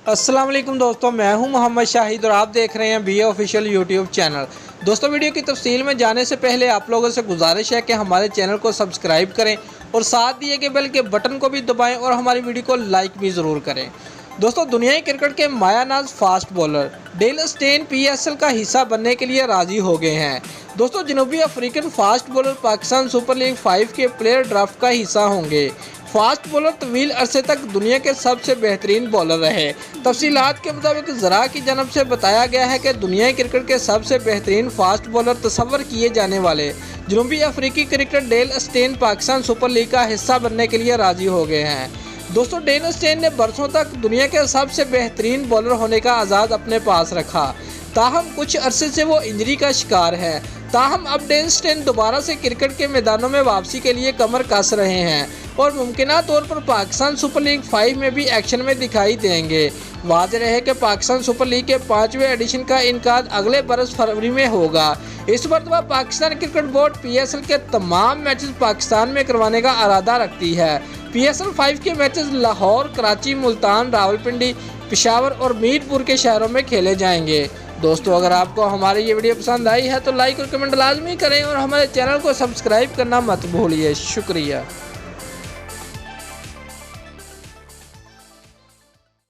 अस्सलाम वालेकुम दोस्तों, मैं हूं मोहम्मद शाहिद और आप देख रहे हैं बी ऑफिशियल यूट्यूब चैनल। दोस्तों, वीडियो की तफसील में जाने से पहले आप लोगों से गुजारिश है कि हमारे चैनल को सब्सक्राइब करें और साथ दिए गए बेल के बटन को भी दबाएं और हमारी वीडियो को लाइक भी ज़रूर करें। दोस्तों, दुनियाई क्रिकेट के मायानाज fast bowler Dale Steyn PSL का हिस्सा बनने के लिए राज़ी हो गए हैं। दोस्तों, जनूबी African fast bowler Pakistan super league 5 के प्लेयर ड्राफ्ट का हिस्सा होंगे। फास्ट बॉलर तवील अरसे तक दुनिया के सबसे बेहतरीन बॉलर रहे। तफसीलात के मुताबिक ज़रा की जानब से बताया गया है कि दुनिया क्रिकेट के सबसे बेहतरीन फास्ट बॉलर तस्वर किए जाने वाले जनूबी अफ्रीकी cricketer Dale Steyn Pakistan super league का हिस्सा बनने के लिए राज़ी हो गए हैं। दोस्तों, डेल स्टेन ने बरसों तक दुनिया के सबसे बेहतरीन बॉलर होने का आज़ाद अपने पास रखा, ताहम कुछ अरसे से वो इंजरी का शिकार है। ताहम अब डेल स्टेन दोबारा से क्रिकेट के मैदानों में वापसी के लिए कमर कस रहे हैं और मुमकिना तौर पर पाकिस्तान सुपर लीग 5 में भी एक्शन में दिखाई देंगे। वाज़ेह है कि पाकिस्तान सुपर लीग के 5वें एडिशन का इनकाद अगले बरस फरवरी में होगा। इस मरतबा पाकिस्तान क्रिकेट बोर्ड पीएसएल के तमाम मैचेस पाकिस्तान में करवाने का इरादा रखती है। पीएसएल 5 के मैचेस लाहौर, कराची, मुल्तान, रावलपिंडी, पेशावर और मीरपुर के शहरों में खेले जाएंगे। दोस्तों, अगर आपको हमारी ये वीडियो पसंद आई है तो लाइक और कमेंट लाजमी करें और हमारे चैनल को सब्सक्राइब करना मत भूलिए। शुक्रिया।